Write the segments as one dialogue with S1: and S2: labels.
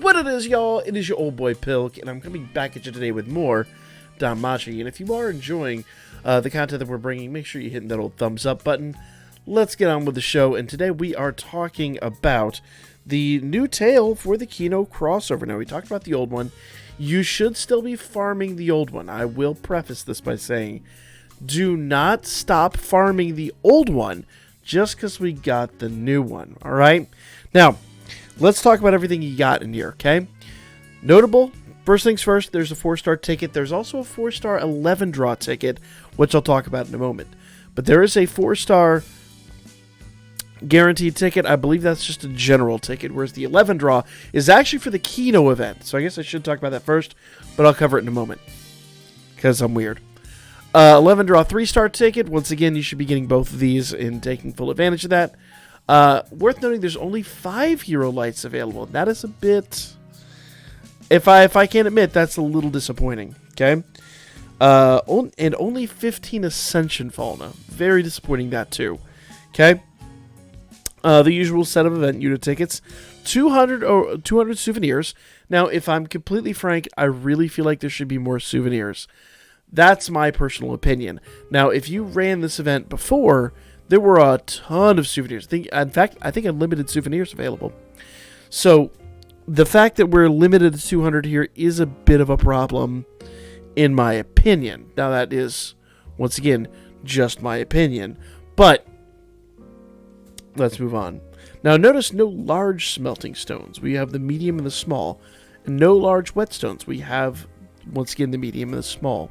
S1: What it is, y'all? It is your old boy Pilk, and I'm coming back at you today with more Danmemo. And if you are enjoying the content that we're bringing, make sure you're hitting that old thumbs up button. Let's get on with the show, and today we are talking about the new tale for the Kino crossover. Now, we talked about the old one. You should still be farming the old one. I will preface this by saying, do not stop farming the old one just because we got the new one, alright? Now, let's talk about everything you got in here, okay? Notable, first things first, there's a 4-star ticket. There's also a 4-star 11 draw ticket, which I'll talk about in a moment. But there is a 4-star guaranteed ticket. I believe that's just a general ticket, whereas the 11 draw is actually for the Kino event. So I guess I should talk about that first, but I'll cover it in a moment because I'm weird. 11 draw 3-star ticket. Once again, you should be getting both of these and taking full advantage of that. Worth noting, there's only 5 hero lights available. That is a bit, if I can't admit, that's a little disappointing. Okay, and only 15 Ascension Fauna. Very disappointing that too. Okay, the usual set of event unit tickets, 200 souvenirs. Now, if I'm completely frank, I really feel like there should be more souvenirs. That's my personal opinion. Now, if you ran this event before, there were a ton of souvenirs. In fact, I think unlimited souvenirs available. So, the fact that we're limited to 200 here is a bit of a problem, in my opinion. Now, that is, once again, just my opinion. But, let's move on. Now, notice no large smelting stones. We have the medium and the small. And no large whetstones. We have, once again, the medium and the small.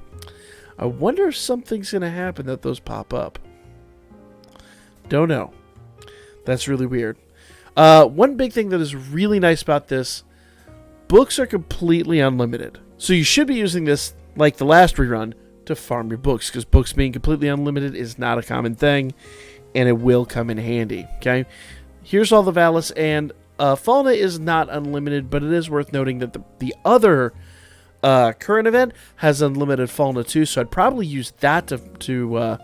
S1: I wonder if something's going to happen that those pop up. Don't know. That's really weird. One big thing that is really nice about this, books are completely unlimited. So you should be using this, like the last rerun, to farm your books, because books being completely unlimited is not a common thing, and it will come in handy. Okay, here's all the Valis, and Fauna is not unlimited, but it is worth noting that the other current event has unlimited Fauna too, so I'd probably use that to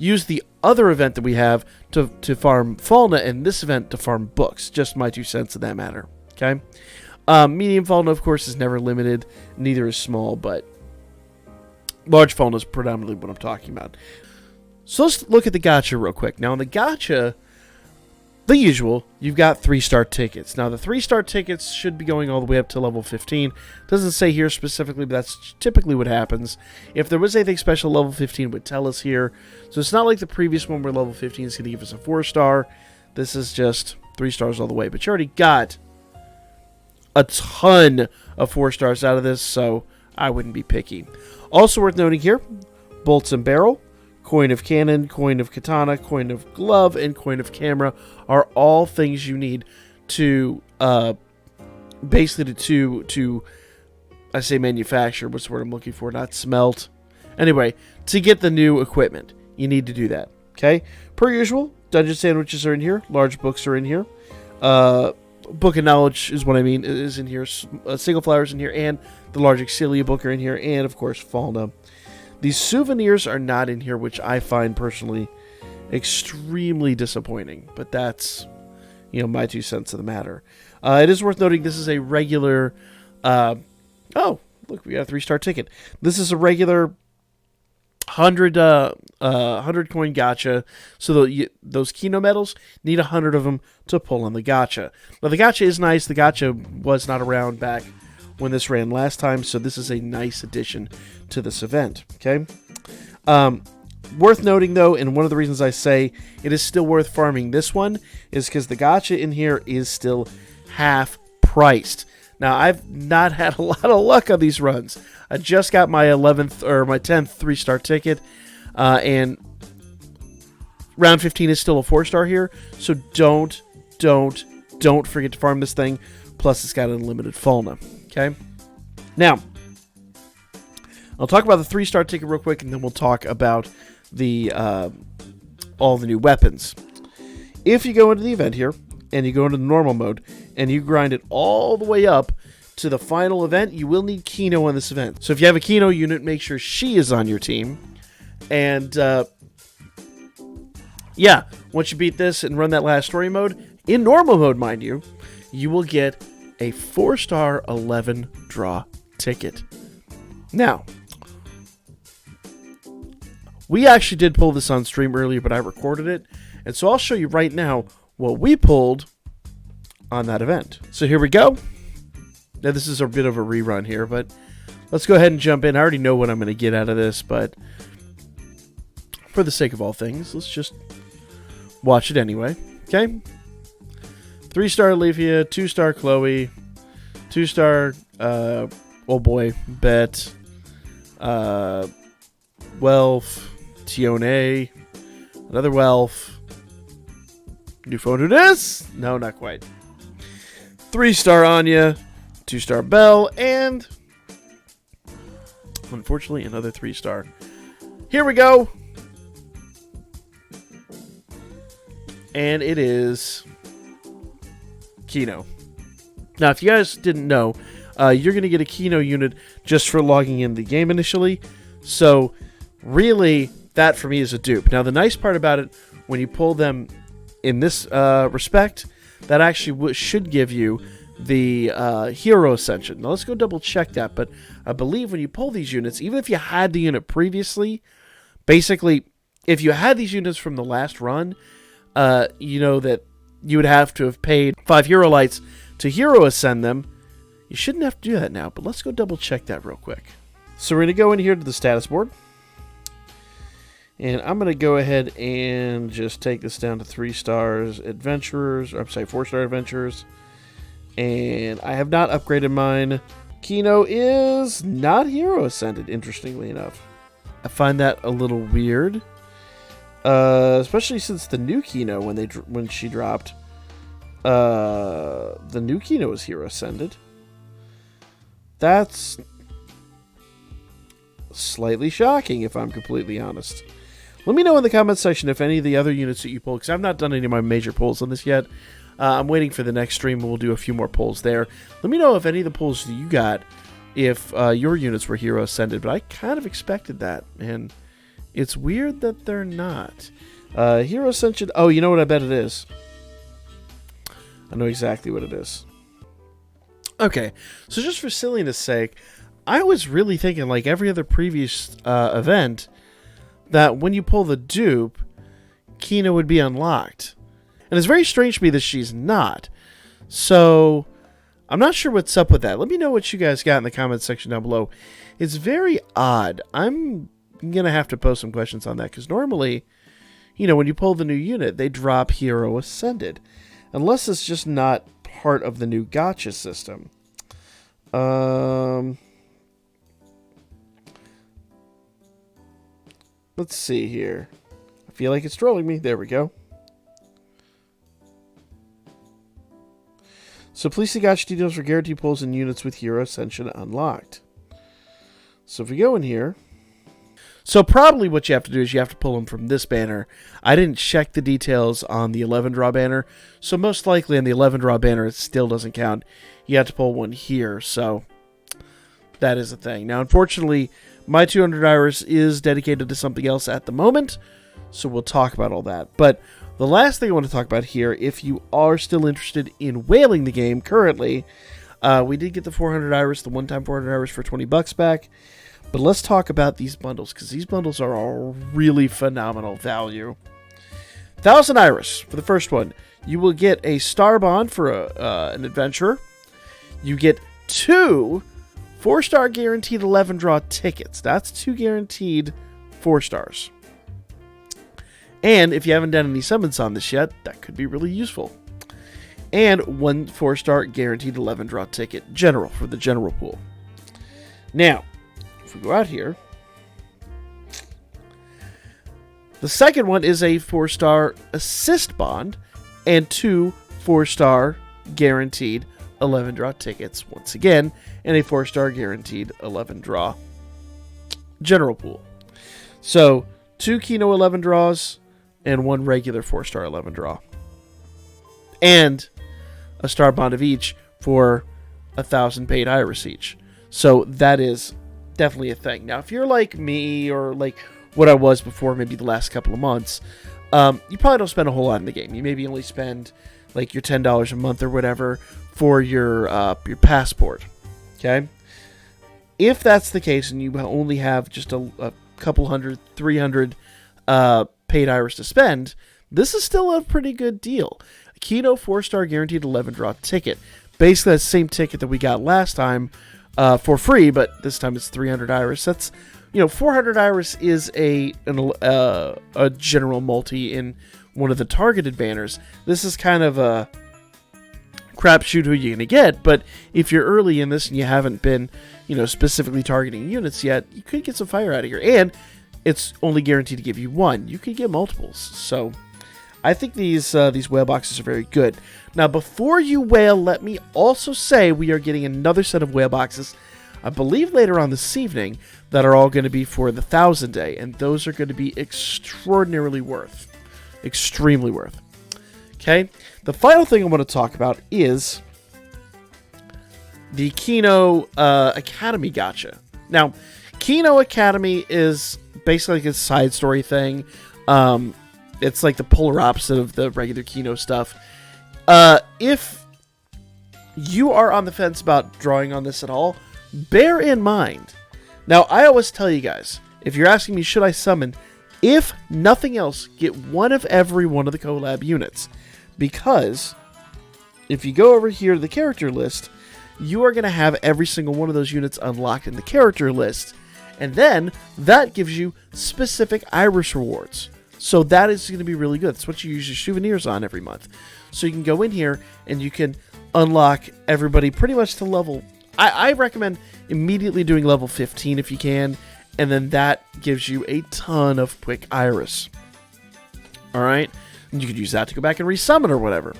S1: use the other event that we have to farm Fauna, and this event to farm books. Just my 2 cents in that matter. Okay, medium Fauna, of course, is never limited. Neither is small, but large Fauna is predominantly what I'm talking about. So let's look at the gacha real quick. Now, in the gacha, the usual, you've got 3-star tickets. Now, the 3-star tickets should be going all the way up to level 15. Doesn't say here specifically, but that's typically what happens. If there was anything special, level 15 would tell us here. So it's not like the previous one where level 15 is going to give us a 4-star. This is just 3 stars all the way. But you already got a ton of 4 stars out of this, so I wouldn't be picky. Also worth noting here, bolts and barrel, coin of cannon, coin of katana, coin of glove, and coin of camera are all things you need to basically to I say manufacture, what's the word I'm looking for, not smelt. Anyway, to get the new equipment, you need to do that. Okay? Per usual, dungeon sandwiches are in here, large books are in here. Book of Knowledge is what I mean, is in here, single flowers in here, and the large Exilia book are in here, and of course Fauna. These souvenirs are not in here, which I find personally extremely disappointing. But that's, my 2 cents of the matter. It is worth noting this is a regular... oh, look, we got a 3-star ticket. This is a regular 100 coin gacha. So those Kino medals, need 100 of them to pull on the gacha. Now, the gacha is nice. The gacha was not around back when this ran last time, so this is a nice addition to this event. Okay, worth noting though, and one of the reasons I say it is still worth farming this one is because the gacha in here is still half priced. Now, I've not had a lot of luck on these runs. I just got my 11th or my 10th 3-star ticket, and round 15 is still a 4-star here, so don't forget to farm this thing. Plus, it's got unlimited Fauna. Okay, now I'll talk about the 3-star ticket real quick, and then we'll talk about the all the new weapons. If you go into the event here and you go into the normal mode and you grind it all the way up to the final event, you will need Kino on this event. So if you have a Kino unit, make sure she is on your team. And yeah, once you beat this and run that last story mode, in normal mode, mind you, you will get a 4-star 11 draw ticket. Now, we actually did pull this on stream earlier, but I recorded it. And so I'll show you right now what we pulled on that event. So here we go. Now this is a bit of a rerun here, but let's go ahead and jump in. I already know what I'm going to get out of this, but for the sake of all things, let's just watch it anyway. Okay? 3-star Olivia, 2-star Chloe, 2-star, oh boy, Bet, Welf, Tione, another Welf, new phone who dis? No, not quite. 3-star Anya, 2-star Belle, and unfortunately another 3-star. Here we go. And it is Kino. Now, if you guys didn't know, you're going to get a Kino unit just for logging in the game initially. So, really, that for me is a dupe. Now, the nice part about it, when you pull them in this respect, that actually should give you the Hero Ascension. Now, let's go double check that. But I believe when you pull these units, even if you had the unit previously, basically, if you had these units from the last run, you know that you would have to have paid 5 Hero Lights to Hero Ascend them. You shouldn't have to do that now, but let's go double check that real quick. So we're going to go in here to the status board. And I'm going to go ahead and just take this down to 3 stars adventurers, or I'm sorry, 4-star adventurers. And I have not upgraded mine. Kino is not Hero Ascended, interestingly enough. I find that a little weird. Especially since the new Kino, when she dropped, the new Kino is Hero Ascended. That's slightly shocking, if I'm completely honest. Let me know in the comments section if any of the other units that you pull, because I've not done any of my major pulls on this yet. I'm waiting for the next stream, and we'll do a few more pulls there. Let me know if any of the pulls that you got, if your units were Hero Ascended, but I kind of expected that, and it's weird that they're not. Hero Ascension. Oh, you know what I bet it is? I know exactly what it is. Okay, so just for silliness sake, I was really thinking, like every other previous event, that when you pull the dupe, Kino would be unlocked. And it's very strange to me that she's not. So, I'm not sure what's up with that. Let me know what you guys got in the comments section down below. It's very odd. I'm going to have to post some questions on that, because normally, you know, when you pull the new unit, they drop Hero Ascended. Unless it's just not part of the new gacha system. Let's see here. I feel like it's trolling me. There we go. So please see gacha details for guaranteed pulls and units with Hero Ascension unlocked. So if we go in here. So probably what you have to do is you have to pull them from this banner. I didn't check the details on the 11 draw banner. So most likely on the 11 draw banner it still doesn't count. You have to pull one here. So that is a thing. Now unfortunately my 200 Iris is dedicated to something else at the moment. So we'll talk about all that. But the last thing I want to talk about here, if you are still interested in whaling the game currently, we did get the 400 Iris, the one-time 400 Iris for $20 back. But let's talk about these bundles, because these bundles are a really phenomenal value. 1,000 Iris for the first one. You will get a Star Bond for an adventurer. You get 2 4-star guaranteed 11 draw tickets. That's 2 guaranteed 4 stars. And if you haven't done any summons on this yet, that could be really useful. And 1 4-star guaranteed 11 draw ticket. General, for the general pool. Now, if we go out here, the second one is a 4-star assist bond and 2 4-star guaranteed 11 draw tickets once again, and a 4-star guaranteed 11 draw general pool. So 2 Kino 11 draws and 1 regular 4-star 11 draw, and a star bond of each for 1,000 paid Iris each. So that is definitely a thing. Now, if you're like me, or like what I was before, maybe the last couple of months, you probably don't spend a whole lot in the game. You maybe only spend like your $10 a month or whatever for your passport. Okay? If that's the case and you only have just a couple hundred, 300 paid Iris to spend, this is still a pretty good deal. A Kino 4-star guaranteed 11 draw ticket. Basically the same ticket that we got last time for free, but this time it's 300 Iris. That's, 400 Iris is a general multi in one of the targeted banners. This is kind of a crapshoot who you're going to get, but if you're early in this and you haven't been, specifically targeting units yet, you could get some fire out of here. And it's only guaranteed to give you one. You could get multiples. So I think these whale boxes are very good. Now, before you whale, let me also say we are getting another set of whale boxes, I believe later on this evening, that are all going to be for the 1,000 day, and those are going to be extraordinarily worth. Extremely worth. Okay? The final thing I want to talk about is the Kino Academy Gacha. Now, Kino Academy is basically like a side story thing. It's like the polar opposite of the regular Kino stuff. If you are on the fence about drawing on this at all, bear in mind. Now, I always tell you guys, if you're asking me, should I summon? If nothing else, get one of every one of the collab units. Because if you go over here to the character list, you are going to have every single one of those units unlocked in the character list. And then that gives you specific Iris rewards. So that is going to be really good. That's what you use your souvenirs on every month. So you can go in here and you can unlock everybody pretty much to level. I recommend immediately doing level 15 if you can. And then that gives you a ton of quick Iris. Alright? And you could use that to go back and resummon or whatever.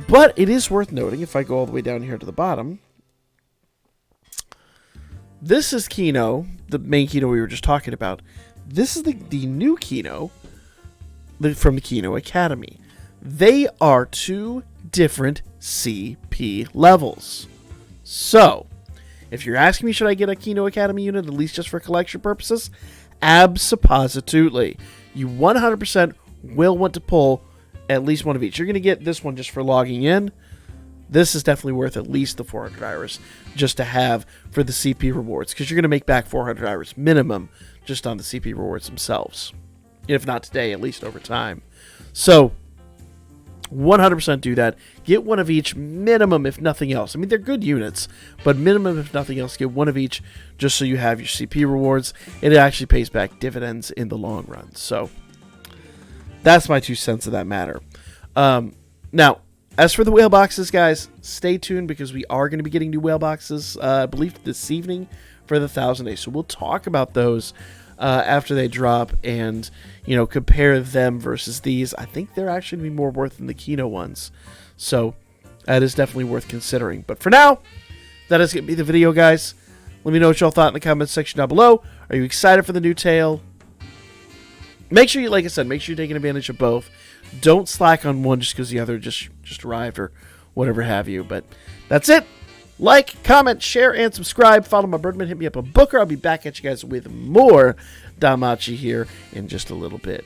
S1: But it is worth noting, if I go all the way down here to the bottom, this is Kino, the main Kino we were just talking about. This is the new Kino from the Kino Academy. They are two different CP levels. So, if you're asking me, should I get a Kino Academy unit, at least just for collection purposes? Abso-positively. You 100% will want to pull at least one of each. You're going to get this one just for logging in. This is definitely worth at least the 400 Iris just to have for the CP rewards, because you're going to make back 400 Iris minimum just on the CP rewards themselves. If not today, at least over time. So, 100% do that. Get one of each minimum, if nothing else. I mean, they're good units, but minimum, if nothing else, get one of each just so you have your CP rewards. It actually pays back dividends in the long run. So, that's my 2 cents of that matter. Now, as for the whale boxes, guys, stay tuned because we are going to be getting new whale boxes, I believe, this evening for the 1,000 days. So we'll talk about those after they drop and, compare them versus these. I think they're actually going to be more worth than the Kino ones. So that is definitely worth considering. But for now, that is going to be the video, guys. Let me know what y'all thought in the comments section down below. Are you excited for the new tale? Make sure you, like I said, make sure you're taking advantage of both. Don't slack on one just because the other just arrived or whatever have you. But that's it. Like, comment, share, and subscribe. Follow my Birdman. Hit me up a booker. I'll be back at you guys with more Danmachi here in just a little bit.